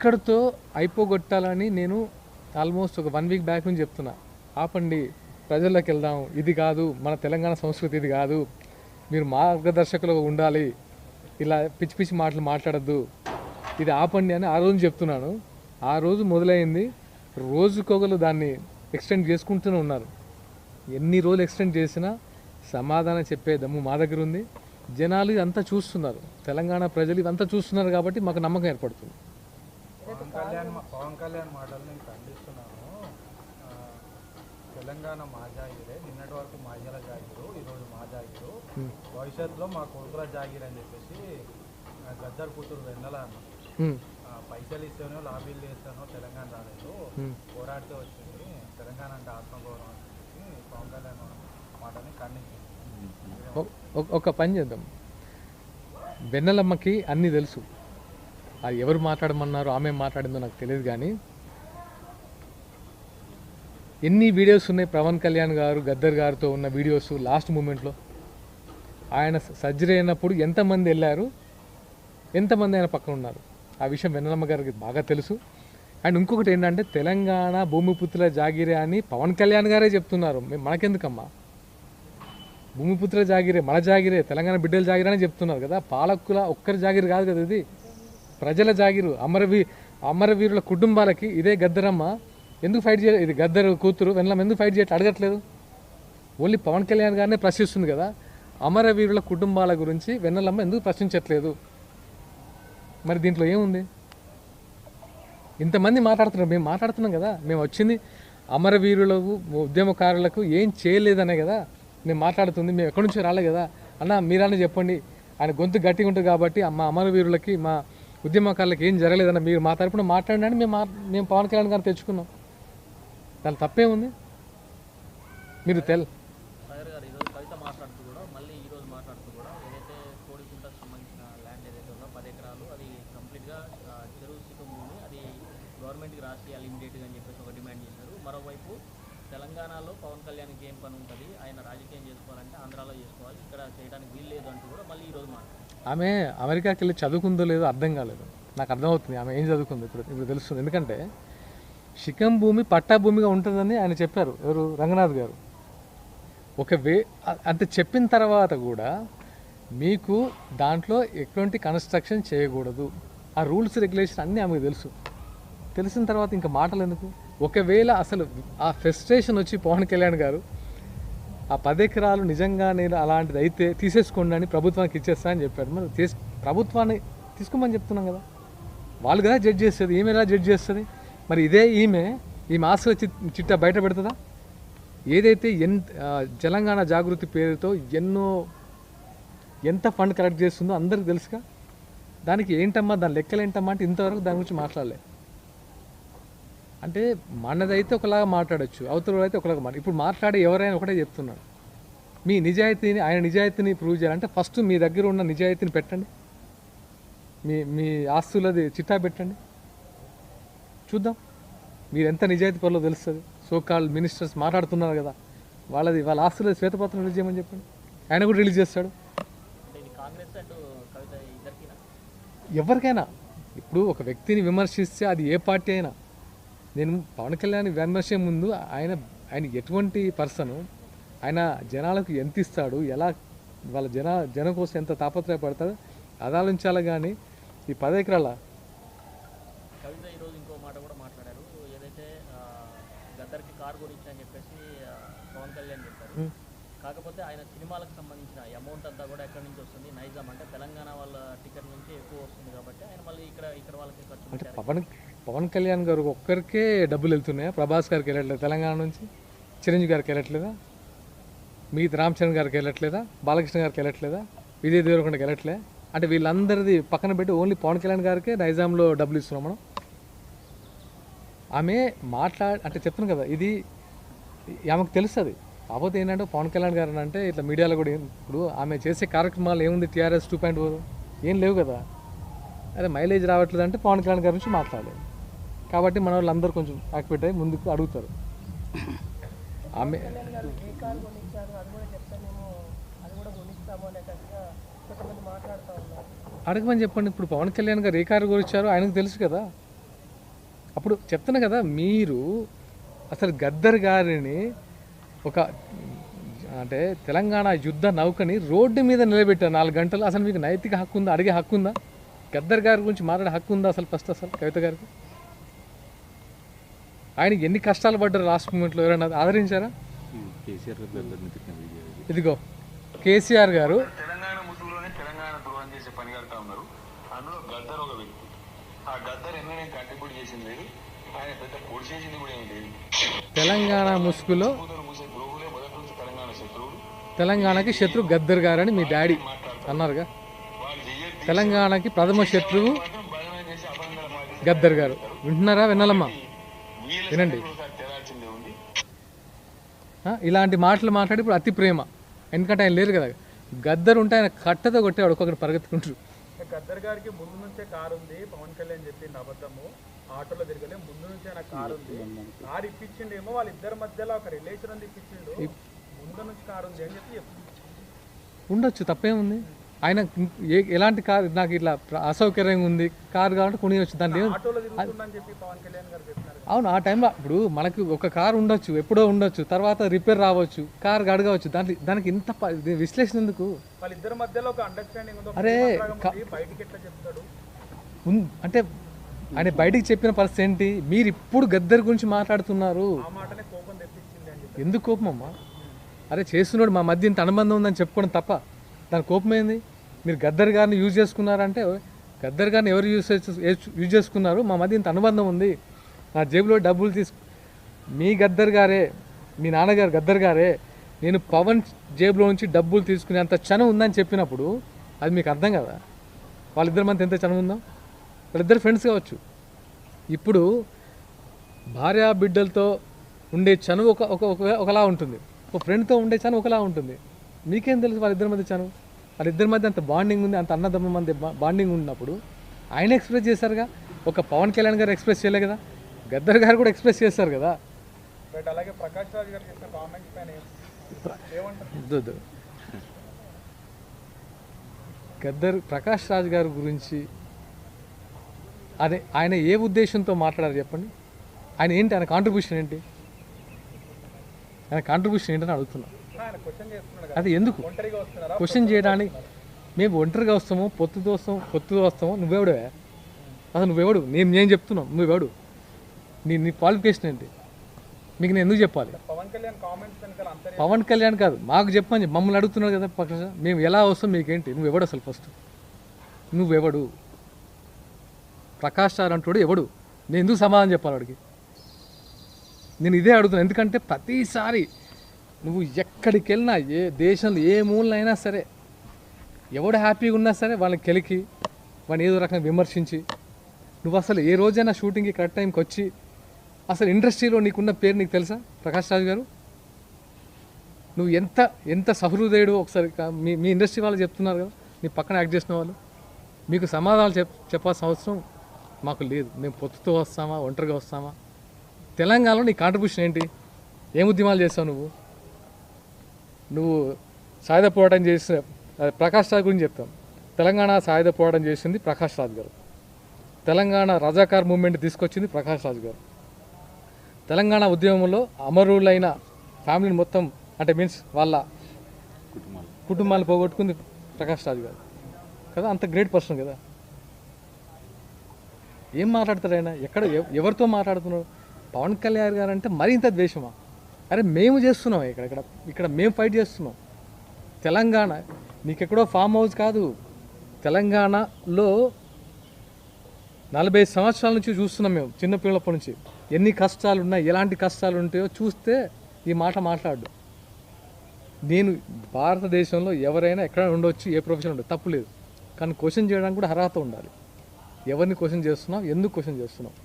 ఇక్కడితో అయిపోగొట్టాలని నేను ఆల్మోస్ట్ ఒక 1 వీక్ బ్యాక్ నుంచి చెప్తున్నా. ఆపండి, ప్రజల్లోకి వెళ్దాం, ఇది కాదు మన తెలంగాణ సంస్కృతి, ఇది కాదు, మీరు మార్గదర్శకులుగా ఉండాలి, ఇలా పిచ్చి పిచ్చి మాటలు మాట్లాడద్దు, ఇది ఆపండి అని ఆ రోజు చెప్తున్నాను. ఆ రోజు మొదలైంది, రోజుకొకరు దాన్ని ఎక్స్టెండ్ చేసుకుంటూనే ఉన్నారు. ఎన్ని రోజులు ఎక్స్టెండ్ చేసినా సమాధానం చెప్పే దమ్ము మా దగ్గర ఉంది. జనాలు ఇదంతా చూస్తున్నారు, తెలంగాణ ప్రజలు ఇదంతా చూస్తున్నారు కాబట్టి మాకు నమ్మకం ఏర్పడుతుంది. పవన్ కళ్యాణ్ మాటలు నేను ఖండిస్తున్నాను. తెలంగాణ మా జాగిరే, నిన్నటి వరకు మా అయ్యల జాగిరు, ఈరోజు మా జాగిరు, భవిష్యత్తులో మా కొడుకుల జాగిర్ అని చెప్పేసి గద్దర్ కూతురు వెన్నెల అన్న. పైసలు ఇస్తేనో లాబీలు చేస్తానో తెలంగాణ రాలేదు, పోరాడితే వచ్చింది తెలంగాణ అంటే ఆత్మగౌరవం అని చెప్పేసి పవన్ కళ్యాణ్ మాటని ఖండించింది. ఒక పని చేద్దాం, వెన్నెలమ్మకి అన్నీ తెలుసు, అది ఎవరు మాట్లాడమన్నారో ఆమె మాట్లాడిందో నాకు తెలియదు. కానీ ఎన్ని వీడియోస్ ఉన్నాయి పవన్ కళ్యాణ్ గారు గద్దర్ గారితో ఉన్న వీడియోస్. లాస్ట్ మూమెంట్లో ఆయన సర్జరీ అయినప్పుడు ఎంతమంది వెళ్ళారు, ఎంతమంది ఆయన పక్కన ఉన్నారు, ఆ విషయం వెన్నెలమ్మ గారికి బాగా తెలుసు. అండ్ ఇంకొకటి ఏంటంటే, తెలంగాణ భూమిపుత్రుల జాగిరే అని పవన్ కళ్యాణ్ గారే చెప్తున్నారు. మనకెందుకమ్మా, భూమిపుత్రుల జాగిరే, మన జాగిరే, తెలంగాణ బిడ్డల జాగిరే అని చెప్తున్నారు కదా. పాలకుల ఒక్కరి జాగిరి కాదు కదా, ఇది ప్రజల జాగిరు. అమరవీరుల కుటుంబాలకి ఇదే గద్దరమ్మ ఎందుకు ఫైట్ చేయలేదు, ఇది గద్దర్ కూతురు వెన్నెలమ్మ ఎందుకు ఫైట్ చేయట్లేదు అడగట్లేదు. ఓన్లీ పవన్ కళ్యాణ్ గారినే ప్రశ్నిస్తుంది కదా. అమరవీరుల కుటుంబాల గురించి వెన్నెలమ్మ ఎందుకు ప్రశ్నించట్లేదు? మరి దీంట్లో ఏముంది? ఇంతమంది మాట్లాడుతున్నారు, మేము మాట్లాడుతున్నాం కదా. మేము వచ్చింది అమరవీరులకు ఉద్యమకారులకు ఏం చేయలేదనే కదా నేను మాట్లాడుతుంది. మేము ఎక్కడి నుంచి రాలే కదా. అన్న మీరన్నా చెప్పండి, ఆయన గొంతు గట్టిగా ఉంటుంది కాబట్టి మా అమరవీరులకి మా ఉద్యమకారులకు ఏం జరగలేదన్న మీరు మా తరపున మాట్లాడినని మేము పవన్ కళ్యాణ్ గారిని తెచ్చుకున్నాం. దాని తప్పే ఉంది. మీరు కవిత మాట్లాడుతూ కూడా మళ్ళీ ఈరోజు మాట్లాడుతూ కూడా ఏదైతే కోడికుంటకు సంబంధించిన ల్యాండ్ ఏదైతే ఉందో 10 ఎకరాలు అది కంప్లీట్గా చెరువు శిఖం భూమి, అది గవర్నమెంట్కి రాసేయాలి ఇమీడియట్గా అని చెప్పేసి ఒక డిమాండ్ చేశారు. మరోవైపు తెలంగాణలో పవన్ కళ్యాణ్కి ఏం పని ఉంటుంది, ఆయన రాజకీయం చేసుకోవాలంటే ఆంధ్రాలో చేసుకోవాలి, ఇక్కడ చేయడానికి వీలు లేదు అంటూ కూడా మళ్ళీ ఈరోజు మాట్లాడారు. ఆమె అమెరికాకి వెళ్ళి చదువుకుందో లేదో అర్థం కాలేదు. నాకు అర్థమవుతుంది ఆమె ఏం చదువుకుంది ఇప్పుడు తెలుస్తుంది. ఎందుకంటే శిఖం భూమి పట్టా భూమిగా ఉంటుందని ఆయన చెప్పారు, ఎవరు, రంగనాథ్ గారు. అంత చెప్పిన తర్వాత కూడా మీకు దాంట్లో ఎటువంటి కన్స్ట్రక్షన్ చేయకూడదు, ఆ రూల్స్ రెగ్యులేషన్ అన్నీ ఆమెకు తెలుసు. తెలిసిన తర్వాత ఇంకా మాటలు ఎందుకు? ఒకవేళ అసలు ఆ ఫ్రస్ట్రేషన్ వచ్చి పవన్ కళ్యాణ్ గారు ఆ 10 ఎకరాలు నిజంగా నేను అలాంటిది అయితే తీసేసుకోండి అని ప్రభుత్వానికి ఇచ్చేస్తా అని చెప్పాడు. మరి ప్రభుత్వాన్ని తీసుకోమని చెప్తున్నాం కదా, వాళ్ళు కదా జడ్జ్ చేస్తుంది, ఈమె ఎలా జడ్జ్ చేస్తుంది? మరి ఇదే ఈమె ఆస్తుల చిట్టా బయట పెడుతుందా? ఏదైతే తెలంగాణ జాగృతి పేరుతో ఎంత ఫండ్ కలెక్ట్ చేస్తుందో అందరికి తెలుసుగా. దానికి ఏంటమ్మా, దాని లెక్కలు ఏంటమ్మా అంటే ఇంతవరకు దాని గురించి మాట్లాడలే. అంటే మనదైతే ఒకలాగా మాట్లాడచ్చు, అవతల అయితే ఒకలాగా ఇప్పుడు మాట్లాడే ఎవరైనా ఒకటే చెప్తున్నాడు. మీ నిజాయితీని, ఆయన నిజాయితీని ప్రూవ్ చేయాలంటే ఫస్ట్ మీ దగ్గర ఉన్న నిజాయితీని పెట్టండి, మీ ఆస్తులది చిట్టా పెట్టండి, చూద్దాం మీరు ఎంత నిజాయితీ పనులో తెలుస్తుంది. సోకాల్ మినిస్టర్స్ మాట్లాడుతున్నారు కదా, వాళ్ళ ఆస్తులది శ్వేతపత్రం రిలీజ్ చేయమని చెప్పండి, ఆయన కూడా రిలీజ్ చేస్తాడు. ఎవరికైనా ఇప్పుడు ఒక వ్యక్తిని విమర్శిస్తే అది ఏ పార్టీ అయినా, నేను పవన్ కళ్యాణ్ విమర్శే ముందు ఆయన ఎటువంటి పర్సను, ఆయన జనాలకు ఎంత ఇస్తాడు, ఎలా వాళ్ళ జనం కోసం ఎంత తాపత్రయపడతాడు అది ఆలోచించాలి. కానీ ఈ 10 ఎకరాల కవిత ఈరోజు ఇంకో మాట కూడా మాట్లాడారు, ఏదైతే గద్దర్కి కార్ గురించి అని చెప్పేసి పవన్ కళ్యాణ్ చెప్పారు. కాకపోతే ఆయన సినిమాలకు సంబంధించిన అమౌంట్ అంతా కూడా ఎక్కడి నుంచి వస్తుంది, నైజాం అంటే తెలంగాణ వాళ్ళ టికెట్ నుంచి ఎక్కువ వస్తుంది కాబట్టి ఆయన మళ్ళీ ఇక్కడ వాళ్ళకి ఖర్చు అంటే పవన్ కళ్యాణ్ గారు ఒక్కరికే డబ్బులు వెళ్తున్నాయా? ప్రభాస్ గారికి వెళ్ళట్లేదు తెలంగాణ నుంచి, చిరంజీవి గారికి వెళ్ళట్లేదా, మిగతా రామ్ చరణ్ గారికి వెళ్ళట్లేదా, బాలకృష్ణ గారికి వెళ్ళట్లేదా, విజయ్ దేవరకొండకి వెళ్ళట్లే? అంటే వీళ్ళందరిది పక్కన పెట్టి ఓన్లీ పవన్ కళ్యాణ్ గారికే నైజాంలో డబ్బులు ఇస్తున్నాం మనం. ఆమె అంటే చెప్తున్నాను కదా, ఇది ఆమెకు తెలుస్తుంది. కాకపోతే ఏంటంటే పవన్ కళ్యాణ్ గారు అంటే ఇట్లా మీడియాలో కూడా ఇప్పుడు ఆమె చేసే కార్యక్రమాలు ఏముంది, TRS 2.0 ఏం లేవు కదా. అదే మైలేజ్ రావట్లేదు అంటే పవన్ కళ్యాణ్ గారి నుంచి మాట్లాడలేదు కాబట్టి మన వాళ్ళందరూ కొంచెం యాక్టివేట్ అయ్యి ముందుకు అడుగుతారు. ఆమె అడగమని చెప్పండి. ఇప్పుడు పవన్ కళ్యాణ్ గారు ఏ కారు గురించారో ఆయనకు తెలుసు కదా. అప్పుడు చెప్తున్నా కదా, మీరు అసలు గద్దర్ గారిని ఒక అంటే తెలంగాణ యుద్ధ నౌకని రోడ్డు మీద నిలబెట్టారు 4 గంటలు. అసలు మీకు నైతిక హక్కు ఉందా? అడిగే హక్కు ఉందా? గద్దర్ గారి గురించి మాట్లాడే హక్కు ఉందా అసలు? ఫస్ట్ అసలు కవిత గారికి ఆయనకి ఎన్ని కష్టాలు పడ్డారు రాష్ట్ర మూమెంట్లో ఎవరైనా ఆదరించారా? ఇదిగో కేసీఆర్ గారు తెలంగాణ ముసుగులోనే తెలంగాణ ద్రోహం చేసే పని కడతా ఉన్నారు. అందులో గద్దర్ ఒక వ్యక్తి. ఆ గద్దర్ ఎన్నో నేను కంట్రిబ్యూట్ చేసింది లేదు, ఆయన పెద్ద పొడి చేసింది కూడా ఏమి లేదు. తెలంగాణ ముసుగులో మూసే ద్రోహులే మొదటి నుంచి తెలంగాణ శత్రువులు. తెలంగాణకి శత్రు గద్దర్ గారని మీ డాడీ అన్నారుగా. వాళ్ళు చెయ్యొద్దు తెలంగాణకి ప్రథమ శత్రువు మాత్రం బలమైన చేసి అబద్ధంగా మాట్లాడి గద్దర్ గారు. వింటున్నారా? వినాలమ్మా, వినండి. ఒకసారి తెలాల్సిందే ఉంది. ఇలాంటి మాటలు మాట్లాడి ఇప్పుడు అతి ప్రేమ. ఎందుకంటే ఆయన లేరు కదా. గద్దర్ ఉంటే ఆయన కట్టతో కొట్టేవాడు ఒక్కొక్కరు పరిగెత్తుకుంటారు. గద్దర్ గారికి ముందు నుంచే కారు ఉంది, పవన్ కళ్యాణ్ చెప్పింది అబద్ధము, ఆటోలో తిరగలే, ముందు నుంచే ఆయన కారు ఉంది. కారు ఇప్పించిండేమో, వాళ్ళిద్దరి మధ్యలో ఒక రిలేషన్ ఉంది, ఇప్పించిండు. ముందు నుంచి కారు ఉంది అని చెప్పి ఉండొచ్చు, తప్పేముంది. ఆయన ఎలాంటి కారు నాకు ఇట్లా అసౌకర్యంగా ఉంది కారు కావాలంటే కొనియొచ్చు. దాంట్లో ఆటోలో తిరుగుతుందని చెప్పి పవన్ కళ్యాణ్ గారు చెప్పినారు. అవును, ఆ టైంలో ఇప్పుడు మనకు ఒక కారు ఉండొచ్చు, ఎప్పుడో ఉండొచ్చు, తర్వాత రిపేర్ రావచ్చు, కారు గడగవచ్చు. దానికి ఇంత విశ్లేషణ ఎందుకు? వాళ్ళిద్దరి మధ్యలో ఒక అండర్స్టాండింగ్ ఉంది. అరే బయటికి ఎట్లా చెప్తాడు అంటే ఆయన బయటికి చెప్పిన పరిస్థితి ఏంటి? మీరు ఇప్పుడు గద్దర్ గురించి మాట్లాడుతున్నారు. ఆ మాటనే కోపం తెప్పించింది అని చెప్పి. ఎందుకు కోపం అమ్మా? అరే చేస్తున్నాడు, మా మధ్య ఇంత అనుబంధం ఉందని చెప్పుకోవడం తప్ప దాని కోపం ఏంది? మీరు గద్దర్ గారిని యూజ్ చేసుకున్నారంటే గద్దర్ గారిని ఎవరు యూజ్ చేసుకున్నారు? మా మధ్య ఇంత అనుబంధం ఉంది, నా జేబులో డబ్బులు మీ గద్దర్ గారే, మీ నాన్నగారు గద్దర్ గారే నేను పవన్ జేబులో నుంచి డబ్బులు తీసుకునే అంత చనువు ఉందని చెప్పినప్పుడు అది మీకు అర్థం కదా? వాళ్ళిద్దరి మధ్య ఎంత చనువు ఉందో? వాళ్ళిద్దరు ఫ్రెండ్స్ కావచ్చు. ఇప్పుడు భార్యా బిడ్డలతో ఉండే చనువు ఒకలా ఉంటుంది, ఒక ఫ్రెండ్తో ఉండే చనువు ఒకలా ఉంటుంది. మీకేం తెలుసు వాళ్ళిద్దరి మధ్య చనువు? వాళ్ళిద్దరి మధ్య అంత బాండింగ్ ఉంది, అంత అన్నదమ్మ మధ్య బాండింగ్ ఉన్నప్పుడు ఆయన ఎక్స్ప్రెస్ చేశారుగా. ఒక పవన్ కళ్యాణ్ గారు ఎక్స్ప్రెస్ చేయలే కదా, గద్దర్ గారు కూడా ఎక్స్ప్రెస్ చేశారు కదా. బట్ అలాగే ప్రకాష్ రాజ్ గారు చేసిన కామెంట్స్ పైన ఏమంటారు? ప్రకాష్ రాజ్ గారి గురించి అదే ఆయన ఏ ఉద్దేశంతో మాట్లాడారు చెప్పండి? ఆయన ఏంటి, ఆయన కాంట్రిబ్యూషన్ ఏంటి? ఆయన కాంట్రిబ్యూషన్ ఏంటని అడుగుతున్నా. ఆయన క్వశ్చన్ చేస్తున్నాడు. అది ఎందుకు ఒంటరిగా వస్తున్నారా? క్వశ్చన్ చేయడానికి? మేము ఒంటరిగా వస్తామో పొత్తుతో వస్తామో నువ్వెవడే? అసలు నువ్వెవడు? నేను చెప్తున్నావు, నువ్వెవడు? నీ క్వాలిఫికేషన్ ఏంటి? మీకు నేను ఎందుకు చెప్పాలి? పవన్ కళ్యాణ్ కామెంట్స్ వెనకాల అంతర్యం పవన్ కళ్యాణ్ కాదు, మాకు చెప్పని మమ్మల్ని అడుగుతున్నాడు కదా పక్ష. మేము ఎలా వస్తాం మీకేంటి? నువ్వెవడు అసలు? ఫస్ట్ నువ్వెవడు? ప్రకాష్ సార్ అంటాడు ఎవడు? నేను ఎందుకు సమాధానం చెప్పాలి వాడికి? నేను ఇదే అడుగుతున్నాను. ఎందుకంటే ప్రతిసారి నువ్వు ఎక్కడికి వెళ్ళినా, ఏ దేశంలో ఏ మూలనైనా సరే, ఎవడు హ్యాపీగా ఉన్నా సరే వాళ్ళని కెలికి వాడిని ఏదో రకంగా విమర్శించి, నువ్వు అసలు ఏ రోజైనా షూటింగ్కి కరెక్ట్ టైంకి వచ్చి అసలు ఇండస్ట్రీలో నీకున్న పేరు నీకు తెలుసా ప్రకాష్ రాజ్ గారు? నువ్వు ఎంత సహృదయుడు ఒకసారి మీ ఇండస్ట్రీ వాళ్ళు చెప్తున్నారు కదా, నీ పక్కన యాక్ట్ చేసిన వాళ్ళు. మీకు సమాధానాలు చెప్పాల్సిన అవసరం మాకు లేదు. మేము పొత్తుతో వస్తామా, ఒంటరిగా వస్తామా? తెలంగాణలో నీ కాంట్రిబ్యూషన్ ఏంటి? ఏం ఉద్యమాలు చేస్తావు నువ్వు సాయుధ పోరాటం చేసిన ప్రకాష్ రాజ్ గురించి చెప్తాం. తెలంగాణ సాయుధ పోరాటం చేసింది ప్రకాష్ రాజ్ గారు. తెలంగాణ రజాకార్ మూవ్మెంట్ తీసుకొచ్చింది ప్రకాష్ రాజ్ గారు. తెలంగాణ ఉద్యమంలో అమరులైన ఫ్యామిలీని మొత్తం అంటే మీన్స్ వాళ్ళ కుటుంబాలు పోగొట్టుకుంది ప్రకాష్ రాజ్ గారు కదా. అంత గ్రేట్ పర్సన్ కదా. ఏం మాట్లాడతారు ఆయన? ఎవరితో మాట్లాడుతున్నారు? పవన్ కళ్యాణ్ గారు అంటే మరింత ద్వేషమా? అరే మేము చేస్తున్నాం, ఇక్కడ మేము ఫైట్ చేస్తున్నాం. తెలంగాణ నీకెక్కడో ఫామ్ హౌస్ కాదు, తెలంగాణలో 40 సంవత్సరాల నుంచి చూస్తున్నాం మేము, చిన్నపిల్లప్పటి నుంచి. ఎన్ని కష్టాలు ఉన్నాయి, ఎలాంటి కష్టాలు ఉంటాయో చూస్తే ఈ మాట మాట్లాడు. నేను భారతదేశంలో ఎవరైనా ఎక్కడ ఉండొచ్చు, ఏ ప్రొఫెషన్ ఉండదు, తప్పు లేదు. కానీ క్వశ్చన్ చేయడానికి కూడా అర్హత ఉండాలి. ఎవరిని క్వశ్చన్ చేస్తున్నావు, ఎందుకు క్వశ్చన్ చేస్తున్నావు?